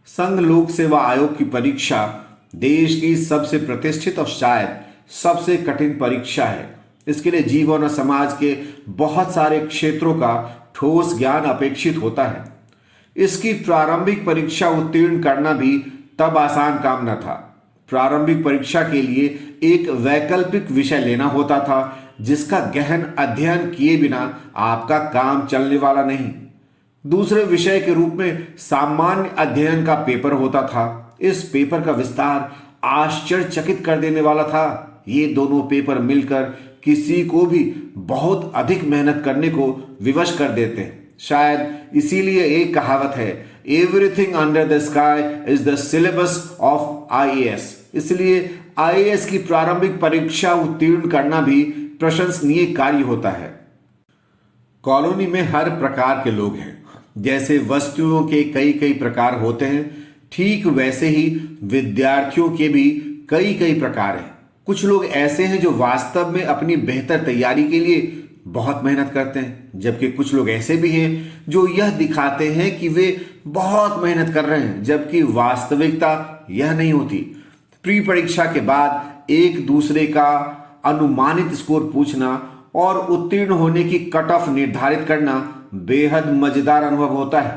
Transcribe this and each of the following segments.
संघ लोक सेवा आयोग की परीक्षा देश की सबसे प्रतिष्ठित और शायद सबसे कठिन परीक्षा है। इसके लिए जीवन और समाज के बहुत सारे क्षेत्रों का ठोस ज्ञान अपेक्षित होता है। इसकी प्रारंभिक परीक्षा उत्तीर्ण करना भी तब आसान काम न था। प्रारंभिक परीक्षा के लिए एक वैकल्पिक विषय लेना होता था जिसका गहन अध्ययन किए बिना आपका काम चलने वाला नहीं। दूसरे विषय के रूप में सामान्य अध्ययन का पेपर होता था। इस पेपर का विस्तार आश्चर्यचकित कर देने वाला था। ये दोनों पेपर मिलकर किसी को भी बहुत अधिक मेहनत करने को विवश कर देते हैं। शायद इसीलिए एक कहावत है, everything under the sky is the syllabus of IAS. इसलिए आईएएस की प्रारंभिक परीक्षा उत्तीर्ण करना भी प्रशंसनीय कार्य होता है। कॉलोनी में हर प्रकार के लोग हैं। जैसे वस्तुओं के कई कई प्रकार होते हैं, ठीक वैसे ही विद्यार्थियों के भी कई कई प्रकार हैं। कुछ लोग ऐसे हैं जो वास्तव में अपनी बेहतर तैयारी के लिए बहुत मेहनत करते हैं, जबकि कुछ लोग ऐसे भी हैं जो यह दिखाते हैं कि वे बहुत मेहनत कर रहे हैं, जबकि वास्तविकता यह नहीं होती। प्री परीक्षा के बाद एक दूसरे का अनुमानित स्कोर पूछना और उत्तीर्ण होने की कट ऑफ निर्धारित करना बेहद मजेदार अनुभव होता है।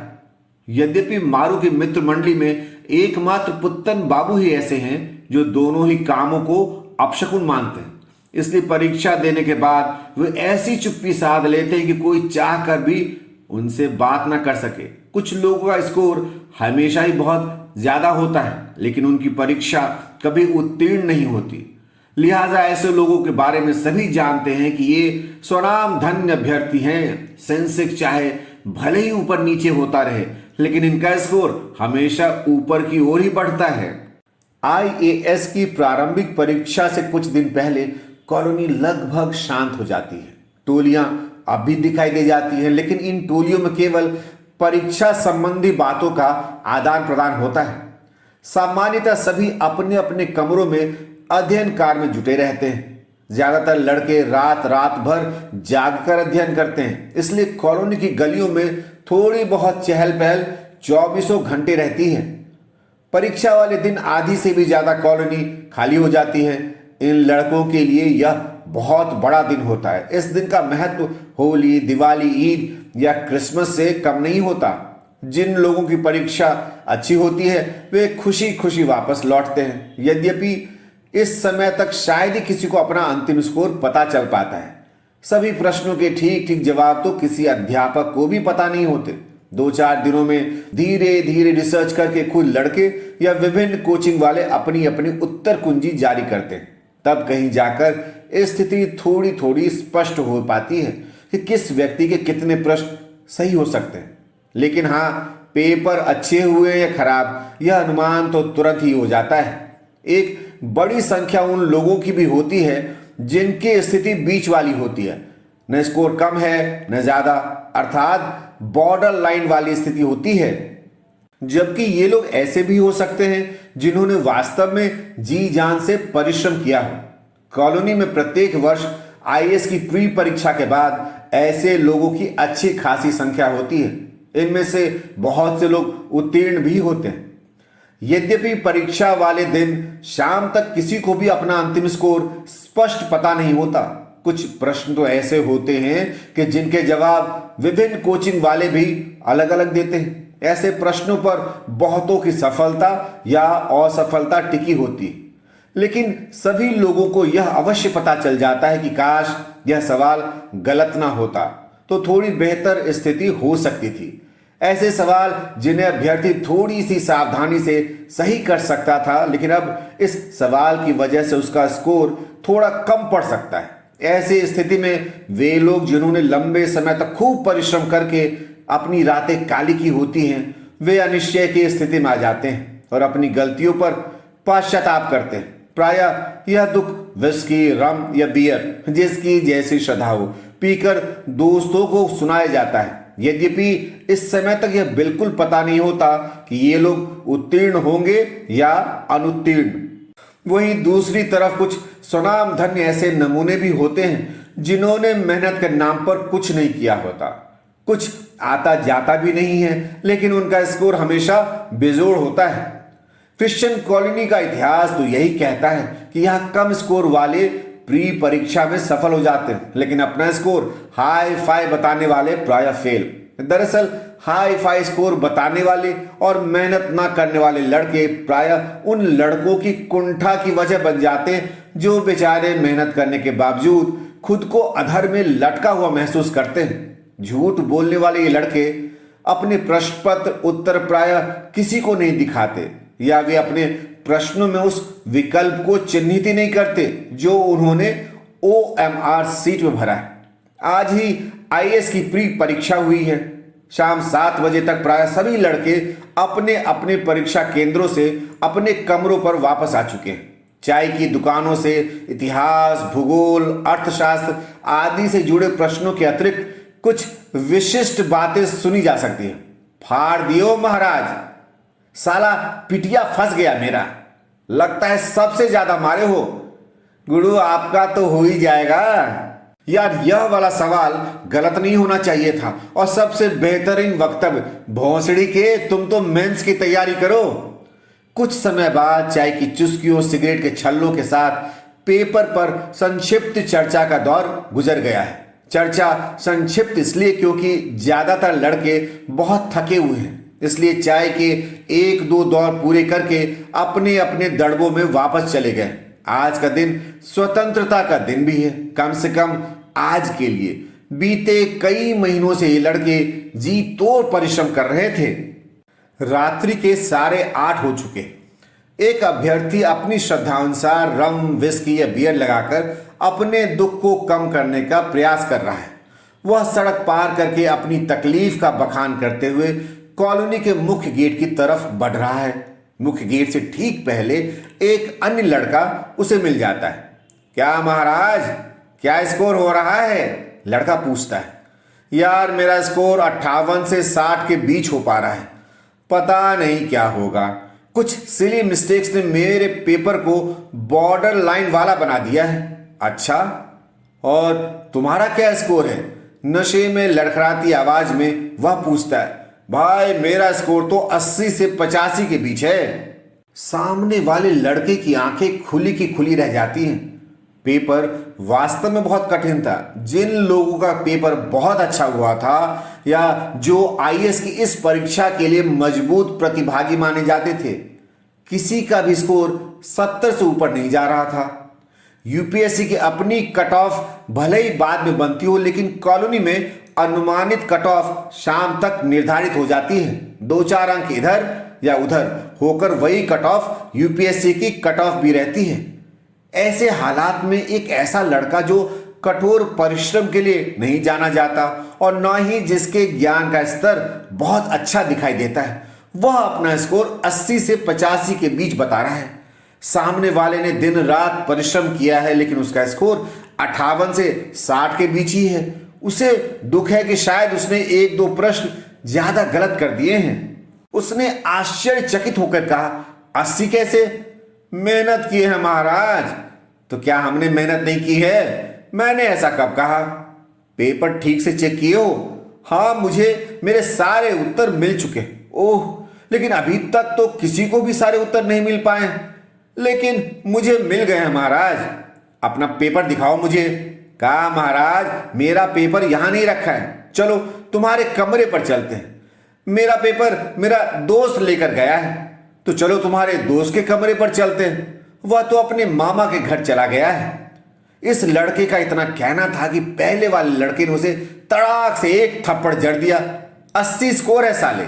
यद्यपि मारू की मित्र मंडली में एकमात्र पुत्तन बाबू ही ऐसे हैं जो दोनों ही कामों को अपशकुन मानते हैं। इसलिए परीक्षा देने के बाद वे ऐसी चुप्पी साध लेते हैं कि कोई चाह कर भी उनसे बात ना कर सके। कुछ लोगों का स्कोर हमेशा ही बहुत ज्यादा होता है, लेकिन उनकी परीक्षा कभी उत्तीर्ण नहीं होती। लिहाजा ऐसे लोगों के बारे में सभी जानते हैं कि ये स्वनाम धन्य अभ्यर्थी हैं। सेंसेक्स चाहे भले ही ऊपर नीचे होता रहे, लेकिन इनका स्कोर हमेशा ऊपर की ओर ही बढ़ता है। आईएएस की प्रारंभिक परीक्षा से कुछ दिन पहले कॉलोनी लगभग शांत हो जाती है। टोलियां अब भी दिखाई दे जाती हैं, लेकिन इन टोलियों में केवल परीक्षा संबंधी बातों का आदान प्रदान होता है। सामान्यतः सभी अपने अपने कमरों में अध्ययन कार्य में जुटे रहते हैं। ज्यादातर लड़के रात रात भर जागकर अध्ययन करते हैं। इसलिए कॉलोनी की गलियों में थोड़ी बहुत चहल पहल 24 घंटे रहती है। परीक्षा वाले दिन आधी से भी ज्यादा कॉलोनी खाली हो जाती है। इन लड़कों के लिए यह बहुत बड़ा दिन होता है। इस दिन का महत्व होली, दिवाली, ईद या क्रिसमस से कम नहीं होता। जिन लोगों की परीक्षा अच्छी होती है वे खुशी खुशी वापस लौटते हैं। यद्यपि इस समय तक शायद ही किसी को अपना अंतिम स्कोर पता चल पाता है। सभी प्रश्नों के ठीक ठीक जवाब तो किसी अध्यापक को भी पता नहीं होते। 2-4 दिनों में धीरे धीरे रिसर्च करके खुद लड़के या विभिन्न कोचिंग वाले अपनी अपनी उत्तर कुंजी जारी करते हैं। तब कहीं जाकर स्थिति थोड़ी थोड़ी स्पष्ट हो पाती है कि किस व्यक्ति के कितने प्रश्न सही हो सकते हैं। लेकिन हाँ, पेपर अच्छे हुए या खराब यह अनुमान तो तुरंत ही हो जाता है। एक बड़ी संख्या उन लोगों की भी होती है जिनकी स्थिति बीच वाली होती है। न स्कोर कम है न ज्यादा, अर्थात बॉर्डर लाइन वाली स्थिति होती है। जबकि ये लोग ऐसे भी हो सकते हैं जिन्होंने वास्तव में जी जान से परिश्रम किया हो। कॉलोनी में प्रत्येक वर्ष आईएएस की प्री परीक्षा के बाद ऐसे लोगों की अच्छी खासी संख्या होती है। इनमें से बहुत से लोग उत्तीर्ण भी होते हैं। यद्यपि परीक्षा वाले दिन शाम तक किसी को भी अपना अंतिम स्कोर स्पष्ट पता नहीं होता। कुछ प्रश्न तो ऐसे होते हैं कि जिनके जवाब विभिन्न कोचिंग वाले भी अलग अलग देते हैं। ऐसे प्रश्नों पर बहुतों की सफलता या असफलता टिकी होती है, लेकिन सभी लोगों को यह अवश्य पता चल जाता है कि काश यह सवाल गलत ना होता तो थोड़ी बेहतर स्थिति हो सकती थी। ऐसे सवाल जिन्हें अभ्यर्थी थोड़ी सी सावधानी से सही कर सकता था, लेकिन अब इस सवाल की वजह से उसका स्कोर थोड़ा कम पड़ सकता है। ऐसी स्थिति में वे लोग जिन्होंने लंबे समय तक खूब परिश्रम करके अपनी रातें काली की होती हैं, वे अनिश्चय की स्थिति में आ जाते हैं और अपनी गलतियों पर पश्चाताप करते हैं। प्रायः यह दुख विस्की, रम या बियर, जिसकी जैसी श्रद्धा हो, पीकर दोस्तों को सुनाया जाता है। यद्यपि इस समय तक यह बिल्कुल पता नहीं होता कि ये लोग उत्तीर्ण होंगे या अनुत्तीर्ण। वहीं दूसरी तरफ कुछ स्वनाम धन्य ऐसे नमूने भी होते हैं जिन्होंने मेहनत के नाम पर कुछ नहीं किया होता। कुछ आता जाता भी नहीं है, लेकिन उनका स्कोर हमेशा बेजोड़ होता है। क्रिश्चियन कॉलोनी का इतिहास तो यही कहता है कि यहाँ कम स्कोर वाले प्री परीक्षा में सफल हो जाते हैं, लेकिन अपना स्कोर हाई फाई बताने वाले प्रायः फेल। दरअसल हाई फाई स्कोर बताने वाले और मेहनत ना करने वाले लड़के प्रायः उन लड़कों की कुंठा की वजह बन जाते हैं जो बेचारे मेहनत करने के बावजूद खुद को अधर में लटका हुआ महसूस करते हैं। झूठ बोलने वाले ये लड़के अपने प्रश्न पत्र उत्तर प्रायः किसी को नहीं दिखाते, या वे अपने प्रश्नों में उस विकल्प को चिन्हित ही नहीं करते जो उन्होंने OMR सीट में भरा है। आज ही IAS की प्री परीक्षा हुई है। शाम 7 बजे तक प्रायः सभी लड़के अपने अपने परीक्षा केंद्रों से अपने कमरों पर वापस आ चुके हैं। चाय की दुकानों से इतिहास, भूगोल, अर्थशास्त्र आदि से जुड़े प्रश्नों के अतिरिक्त कुछ विशिष्ट बातें सुनी जा सकती हैं। फाड़ दियो महाराज, साला पिटिया फंस गया मेरा, लगता है सबसे ज्यादा मारे हो। गुरु आपका तो हो ही जाएगा। यार यह वाला सवाल गलत नहीं होना चाहिए था। और सबसे बेहतरीन वक्तव्य, भोंसड़ी के तुम तो मेंस की तैयारी करो। कुछ समय बाद चाय की चुस्कियों, सिगरेट के छल्लों के साथ पेपर पर संक्षिप्त चर्चा का दौर गुजर गया है। चर्चा संक्षिप्त इसलिए क्योंकि ज्यादातर लड़के बहुत थके हुए हैं, इसलिए चाय के 1-2 दौर पूरे करके अपने अपने दड़बों में वापस चले गए। आज का दिन स्वतंत्रता का दिन भी है। कम से कम आज के लिए बीते कई महीनों से ये लड़के जी तोड़ परिश्रम कर रहे थे। रात्रि के 8:30 हो चुके। एक अभ्यर्थी अपनी श्रद्धानुसार रम, विस्की या बियर लगाकर अपने दुख को कम करने का प्रयास कर रहा है। वह सड़क पार करके अपनी तकलीफ का बखान करते हुए कॉलोनी के मुख्य गेट की तरफ बढ़ रहा है। मुख्य गेट से ठीक पहले एक अन्य लड़का उसे मिल जाता है। क्या महाराज, क्या स्कोर हो रहा है? लड़का पूछता है। यार मेरा स्कोर 58 से 60 के बीच हो पा रहा है, पता नहीं क्या होगा। कुछ सिली मिस्टेक्स ने मेरे पेपर को बॉर्डर लाइन वाला बना दिया है। अच्छा, और तुम्हारा क्या स्कोर है? नशे में लड़खड़ाती आवाज में वह पूछता है। भाई मेरा स्कोर तो 80 से 85 के बीच है। सामने वाले लड़के की आंखें खुली की खुली रह जाती हैं। पेपर वास्तव में बहुत कठिन था। जिन लोगों का पेपर बहुत अच्छा हुआ था या जो IAS की इस परीक्षा के लिए मजबूत प्रतिभागी माने जाते थे, किसी का भी स्कोर 70 से ऊपर नहीं जा रहा था। UPSC की अपनी कट ऑफ भले ही बाद में बनती हो, लेकिन कॉलोनी में अनुमानित कट ऑफ शाम तक निर्धारित हो जाती है। 2-4 अंक इधर या उधर होकर वही कट ऑफ UPSC की कट ऑफ भी रहती है। ऐसे हालात में एक ऐसा लड़का जो कठोर परिश्रम के लिए नहीं जाना जाता और न ही जिसके ज्ञान का स्तर बहुत अच्छा दिखाई देता है, वह अपना स्कोर 80 से 85 के बीच बता रहा है। सामने वाले ने दिन रात परिश्रम किया है, लेकिन उसका स्कोर 58 से 60 के बीच ही है। उसे दुख है कि शायद उसने 1-2 प्रश्न ज्यादा गलत कर दिए हैं। उसने आश्चर्यचकित होकर कहा, 80 कैसे? मेहनत की है महाराज। तो क्या हमने मेहनत नहीं की है? मैंने ऐसा कब कहा? पेपर ठीक से चेक किए हो? हाँ, मुझे मेरे सारे उत्तर मिल चुके। ओह, लेकिन अभी तक तो किसी को भी सारे उत्तर नहीं मिल पाए। लेकिन मुझे मिल गए हैं महाराज। अपना पेपर दिखाओ मुझे। कहा महाराज, मेरा पेपर यहां नहीं रखा है, चलो तुम्हारे कमरे पर चलते हैं। मेरा पेपर मेरा दोस्त लेकर गया है, तो चलो तुम्हारे दोस्त के कमरे पर चलते हैं। वह तो अपने मामा के घर चला गया है। इस लड़के का इतना कहना था कि पहले वाले लड़के ने उसे तड़ाक से एक थप्पड़ जड़ दिया। 80 स्कोर है साले,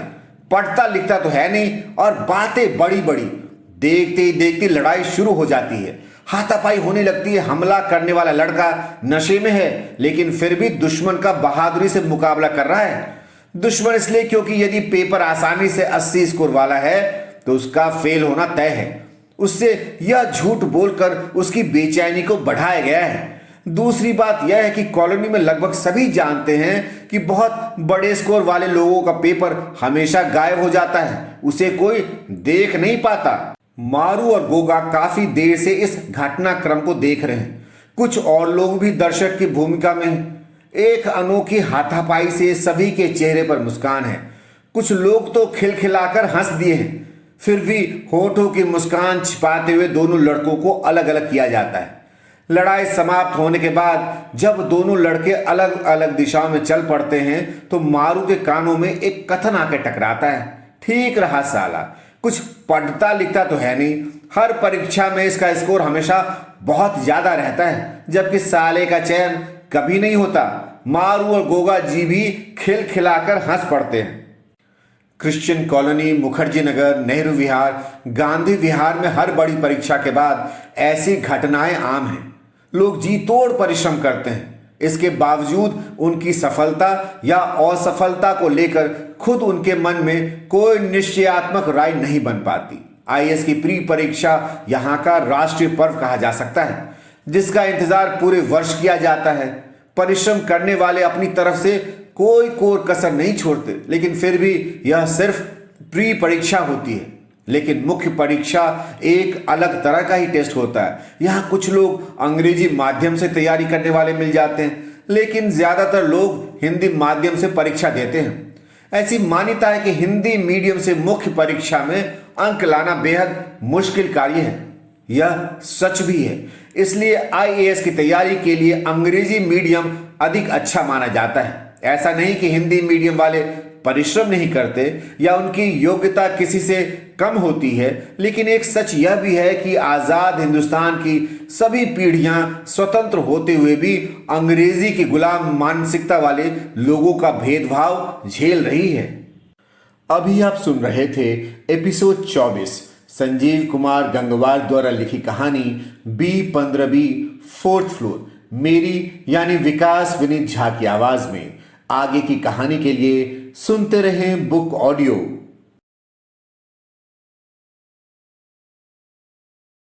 पढ़ता लिखता तो है नहीं और बातें बड़ी बड़ी। देखते ही देखते लड़ाई शुरू हो जाती है, हाथापाई होने लगती है। हमला करने वाला लड़का नशे में है, लेकिन फिर भी दुश्मन का बहादुरी से मुकाबला कर रहा है। दुश्मन इसलिए क्योंकि यदि पेपर आसानी से 80 स्कोर वाला है तो उसका फेल होना तय है। उससे यह झूठ बोलकर उसकी बेचैनी को बढ़ाया गया है। दूसरी बात यह है कि कॉलोनी में लगभग सभी जानते हैं कि बहुत बड़े स्कोर वाले लोगों का पेपर हमेशा गायब हो जाता है, उसे कोई देख नहीं पाता। मारू और गोगा काफी देर से इस घटनाक्रम को देख रहे हैं। कुछ और लोग भी दर्शक की भूमिका में हैं। एक अनोखी हाथापाई से सभी के चेहरे पर मुस्कान है। कुछ लोग तो खिलखिलाकर हंस दिए हैं, फिर भी होठों की मुस्कान छिपाते हुए दोनों लड़कों को अलग अलग किया जाता है। लड़ाई समाप्त होने के बाद जब दोनों लड़के अलग अलग दिशाओं में चल पड़ते हैं तो मारू के कानों में एक कथन आकर टकराता है, ठीक रहा साला, कुछ पढ़ता लिखता तो है नहीं। हर परीक्षा में इसका स्कोर हमेशा बहुत ज्यादा रहता है, जबकि साले का चयन कभी नहीं होता। मारू और गोगा जी भी खिलखिलाकर हंस पड़ते हैं। क्रिश्चियन कॉलोनी, मुखर्जी नगर, नेहरू विहार, गांधी विहार में हर बड़ी परीक्षा के बाद ऐसी घटनाएं आम हैं। लोग जी तोड़ परिश्रम करते हैं, इसके बावजूद उनकी सफलता या असफलता को लेकर खुद उनके मन में कोई निश्चयात्मक राय नहीं बन पाती। आईएएस की प्री परीक्षा यहाँ का राष्ट्रीय पर्व कहा जा सकता है, जिसका इंतजार पूरे वर्ष किया जाता है। परिश्रम करने वाले अपनी तरफ से कोई कोर कसर नहीं छोड़ते, लेकिन फिर भी यह सिर्फ प्री परीक्षा होती है। लेकिन मुख्य परीक्षा एक अलग तरह का ही टेस्ट होता है। यहाँ कुछ लोग अंग्रेजी माध्यम से तैयारी करने वाले मिल जाते हैं, लेकिन ज्यादातर लोग हिंदी माध्यम से परीक्षा देते हैं। ऐसी मान्यता है कि हिंदी मीडियम से मुख्य परीक्षा में अंक लाना बेहद मुश्किल कार्य है। यह सच भी है, इसलिए आईएएस की तैयारी के लिए अंग्रेजी मीडियम अधिक अच्छा माना जाता है। ऐसा नहीं कि हिंदी मीडियम वाले परिश्रम नहीं करते या उनकी योग्यता किसी से कम होती है, लेकिन एक सच यह भी है कि आजाद हिंदुस्तान की सभी पीढ़ियां स्वतंत्र होते हुए भी अंग्रेजी की गुलाम मानसिकता वाले लोगों का भेदभाव झेल रही है। अभी आप सुन रहे थे एपिसोड 24 संजीव कुमार गंगवार द्वारा लिखी कहानी B15B 4th फ्लोर, मेरी यानी विकास विनीत झा की आवाज में। आगे की कहानी के लिए सुनते रहें बुक ऑडियो।